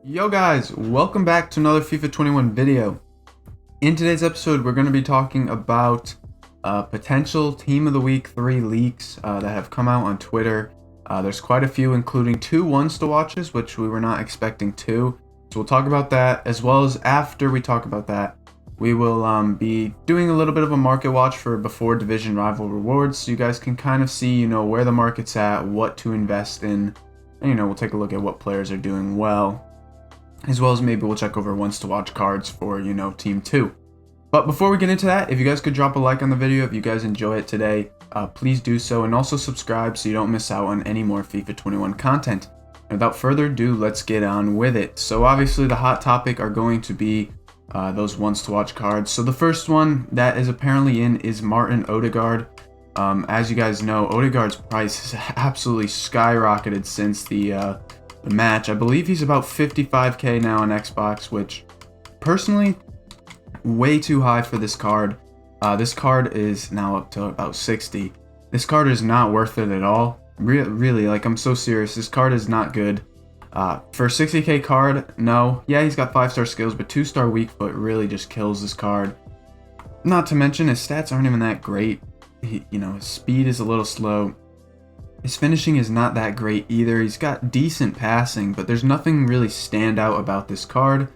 Yo guys, welcome back to another FIFA 21 video. In today's episode, we're going to be talking about potential Team of the Week 3 leaks that have come out on Twitter. There's quite a few, including 2 ones to watches, which we were not expecting to. So we'll talk about that, as well as after we talk about that, we will be doing a little bit of a market watch for before division rival rewards, so you guys can kind of see, where the market's at, what to invest in, and, we'll take a look at what players are doing well, as well as maybe we'll check over ones to watch cards for, Team 2. But before we get into that, if you guys could drop a like on the video, if you guys enjoy it today, please do so, and also subscribe so you don't miss out on any more FIFA 21 content. And without further ado, let's get on with it. So obviously the hot topic are going to be those ones to watch cards. So the first one that is apparently in is Martin Odegaard. As you guys know, Odegaard's price has absolutely skyrocketed since the match. I believe he's about 55k now on Xbox, which personally way too high for this card. This card is now up to about 60. This card is not worth it at all. Really, like, I'm so serious. This card is not good. For a 60k card, no. Yeah, he's got 5-star skills, but 2-star weak foot really just kills this card. Not to mention his stats aren't even that great. His speed is a little slow. His finishing is not that great either. He's got decent passing, but there's nothing really stand out about this card,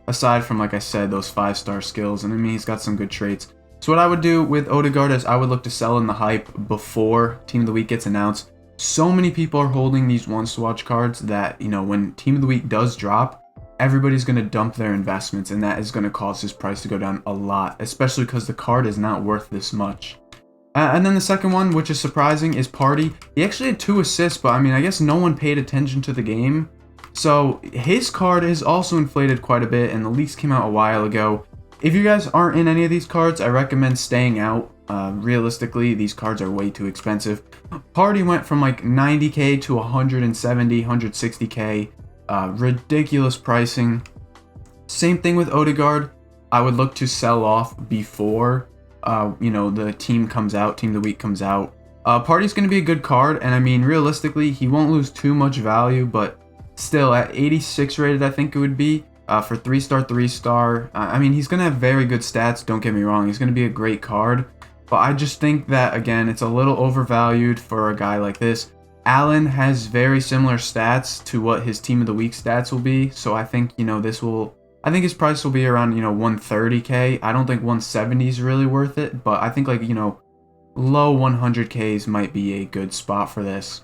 aside from, like I said, those 5-star skills. And I mean, he's got some good traits. So what I would do with Odegaard is I would look to sell in the hype before Team of the Week gets announced. So many people are holding these ones to watch cards that, when Team of the Week does drop, everybody's going to dump their investments, and that is going to cause his price to go down a lot, especially because the card is not worth this much. And then the second one, which is surprising, is Party. He actually had 2 assists, but I mean, I guess no one paid attention to the game. So his card is also inflated quite a bit, and the leaks came out a while ago. If you guys aren't in any of these cards, I recommend staying out. Realistically, these cards are way too expensive. Party went from like 90k to 170, 160k. Ridiculous pricing. Same thing with Odegaard. I would look to sell off before the team of the week comes out. Party's going to be a good card, and I mean, realistically, he won't lose too much value, but still, at 86 rated, I think it would be, for 3-star, 3-star, I mean, he's going to have very good stats, don't get me wrong, he's going to be a great card, but I just think that, again, it's a little overvalued for a guy like this. Allen has very similar stats to what his Team of the Week stats will be, so I think, I think his price will be around, 130k. I don't think 170 is really worth it, but I think, like, low 100ks might be a good spot for this.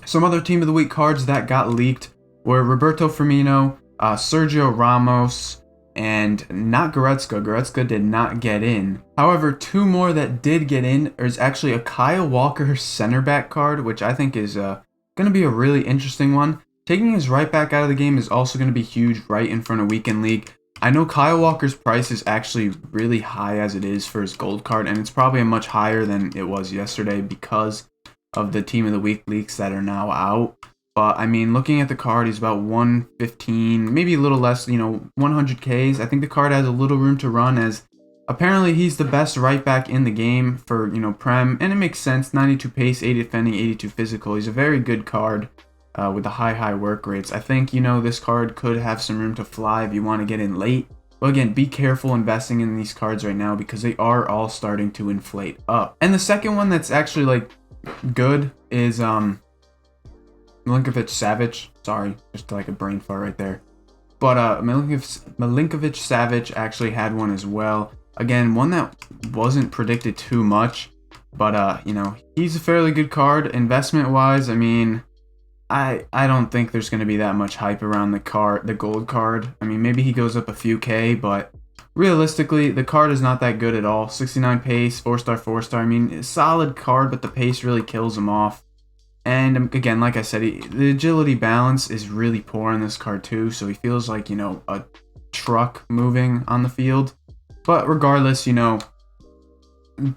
Some other Team of the Week cards that got leaked were Roberto Firmino, Sergio Ramos, and not Goretzka. Goretzka did not get in. However, 2 more that did get in is actually a Kyle Walker center back card, which I think is going to be a really interesting one. Taking his right back out of the game is also going to be huge right in front of Weekend League. I know Kyle Walker's price is actually really high as it is for his gold card, and it's probably much higher than it was yesterday because of the Team of the Week leaks that are now out. But I mean, looking at the card, he's about 115, maybe a little less, 100Ks. I think the card has a little room to run, as apparently he's the best right back in the game for, Prem, and it makes sense. 92 pace, 80 defending, 82 physical. He's a very good card with the high work rates. I think, this card could have some room to fly if you want to get in late. But again, be careful investing in these cards right now because they are all starting to inflate up. And the second one that's actually, like, good is Malinkovic Savage. Sorry, just like a brain fart right there. But Malinkovic Savage actually had one as well. Again, one that wasn't predicted too much, but he's a fairly good card investment wise. I mean, I don't think there's going to be that much hype around the gold card. I mean, maybe he goes up a few K, but realistically, the card is not that good at all. 69 pace, 4-star, 4-star. I mean, a solid card, but the pace really kills him off. And again, like I said, the agility balance is really poor in this card too, so he feels like, a truck moving on the field. But regardless,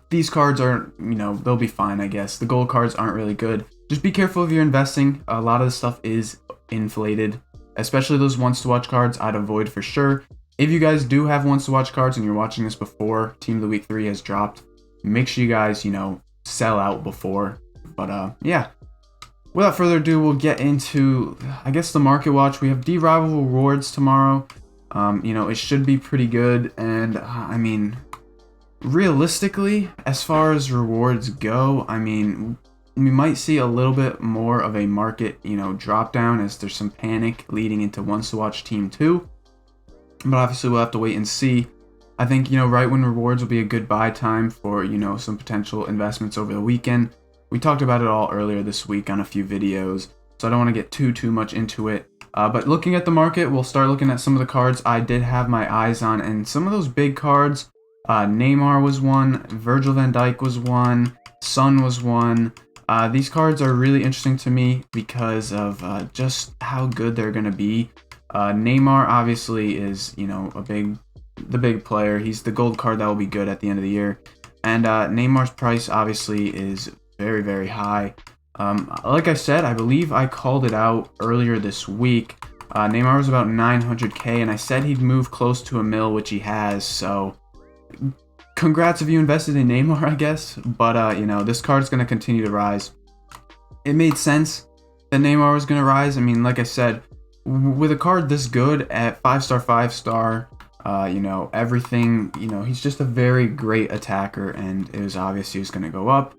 these cards are, they'll be fine, I guess. The gold cards aren't really good. Just be careful if you're investing. A lot of the stuff is inflated, especially those ones to watch cards. I'd avoid for sure. If you guys do have ones to watch cards and you're watching this before Team of the Week 3 has dropped, make sure you guys, sell out before. But yeah. without further ado, we'll get into, I guess, the market watch. We have D-Rival rewards tomorrow. It should be pretty good. And, I mean, realistically, as far as rewards go, I mean, we might see a little bit more of a market, drop down as there's some panic leading into Wants to Watch Team 2. But obviously, we'll have to wait and see. I think, right when rewards will be a good buy time for, some potential investments over the weekend. We talked about it all earlier this week on a few videos, so I don't want to get too much into it. But looking at the market, we'll start looking at some of the cards I did have my eyes on, and some of those big cards, Neymar was one, Virgil van Dijk was one, Son was one. These cards are really interesting to me because of just how good they're going to be. Neymar obviously is, the big player. He's the gold card that will be good at the end of the year. And Neymar's price obviously is very, very high. Like I said, I believe I called it out earlier this week. Neymar was about 900k, and I said he'd move close to $1 million, which he has. So, congrats if you invested in Neymar, I guess. But this card's going to continue to rise. It made sense that Neymar was going to rise. I mean, like I said, with a card this good at 5-star, 5-star, everything, he's just a very great attacker, and it was obvious he was going to go up.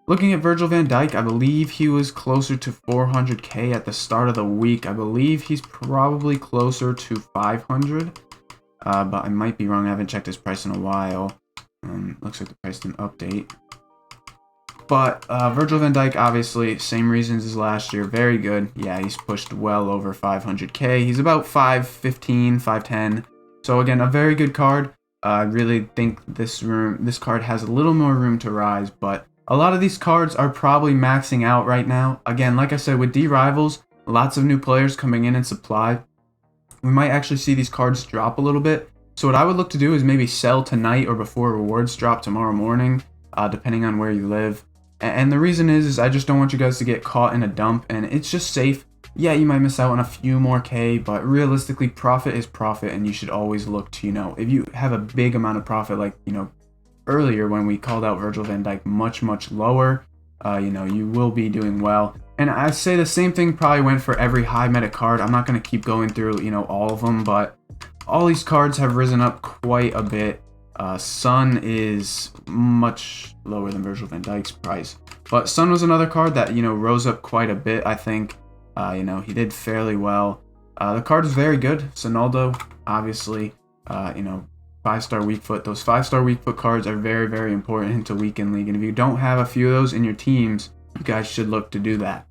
Looking at Virgil van Dijk, I believe he was closer to 400k at the start of the week. I believe he's probably closer to 500, but I might be wrong. I haven't checked his price in a while. Looks like the price didn't update. But Virgil van Dijk, obviously, same reasons as last year. Very good. Yeah, he's pushed well over 500k. He's about 515, 510. So again, a very good card. I really think this card has a little more room to rise, but a lot of these cards are probably maxing out right now. Again, like I said, with D-Rivals, lots of new players coming in supply. We might actually see these cards drop a little bit. So what I would look to do is maybe sell tonight or before rewards drop tomorrow morning, depending on where you live. And the reason is I just don't want you guys to get caught in a dump, and it's just safe. Yeah, you might miss out on a few more K, but realistically, profit is profit, and you should always look to, if you have a big amount of profit, like, earlier when we called out Virgil van Dijk much lower, you will be doing well. And I say the same thing probably went for every high meta card. I'm not going to keep going through, all of them, but all these cards have risen up quite a bit. Son is much lower than Virgil van Dijk's price, but Son was another card that, rose up quite a bit, I think. He did fairly well. The card is very good. Sonaldo, obviously, 5-star weak foot. Those 5-star weak foot cards are very, very important into weekend league. And if you don't have a few of those in your teams, you guys should look to do that.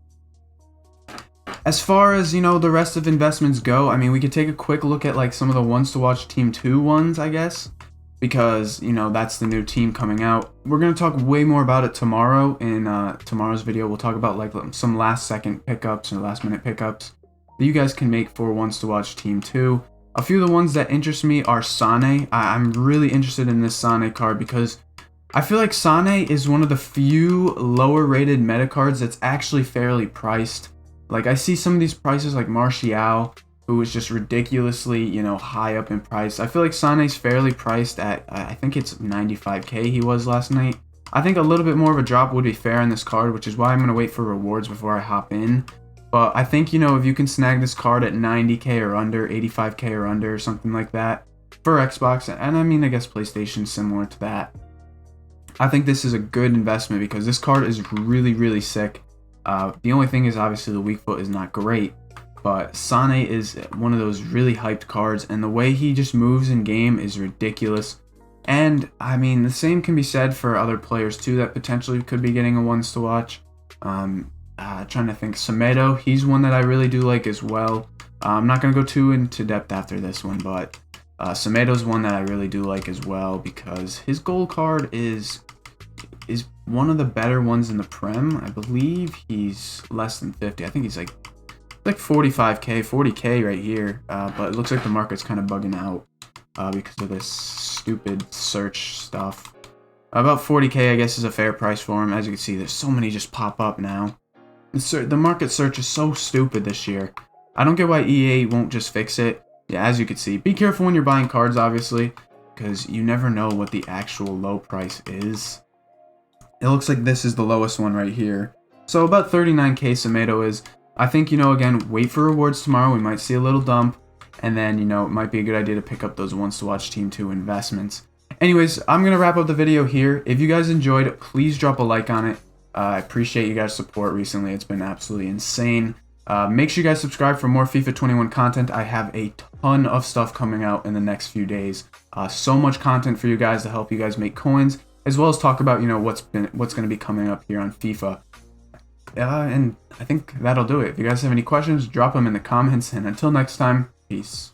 As far as, the rest of investments go, I mean, we could take a quick look at like some of the Wants to Watch Team 2 ones, I guess, because, that's the new team coming out. We're going to talk way more about it tomorrow in tomorrow's video. We'll talk about like some last second pickups and last minute pickups that you guys can make for Wants to Watch Team 2. A few of the ones that interest me are Sane. I'm really interested in this Sane card because I feel like Sane is one of the few lower rated meta cards that's actually fairly priced. Like, I see some of these prices like Martial, who is just ridiculously, high up in price. I feel like Sane's fairly priced at, I think it's 95k he was last night. I think a little bit more of a drop would be fair in this card, which is why I'm going to wait for rewards before I hop in. But I think, if you can snag this card at 90k or under, 85k or under, or something like that for Xbox, and I mean, I guess PlayStation similar to that, I think this is a good investment because this card is really, really sick. The only thing is obviously the weak foot is not great, but Sane is one of those really hyped cards, and the way he just moves in game is ridiculous. And I mean, the same can be said for other players too that potentially could be getting a Wants to Watch. Trying to think, Semedo, he's one that I really do like as well. I'm not going to go too into depth after this one, but Semedo's one that I really do like as well because his gold card is one of the better ones in the Prem. I believe he's less than 50. I think he's like 45k, 40k right here, but it looks like the market's kind of bugging out because of this stupid search stuff. About 40k, I guess, is a fair price for him. As you can see, there's so many just pop up now. The market search is so stupid this year. I don't get why EA won't just fix it. Yeah, as you can see, be careful when you're buying cards, obviously, because you never know what the actual low price is. It looks like this is the lowest one right here. So about 39k Semedo is. I think, again, wait for rewards tomorrow. We might see a little dump. And then, it might be a good idea to pick up those ones to watch Team 2 investments. Anyways, I'm going to wrap up the video here. If you guys enjoyed, please drop a like on it. I appreciate you guys' support recently. It's been absolutely insane. Make sure you guys subscribe for more FIFA 21 content. I have a ton of stuff coming out in the next few days. So much content for you guys to help you guys make coins, as well as talk about, what's going to be coming up here on FIFA. And I think that'll do it. If you guys have any questions, drop them in the comments. And until next time, peace.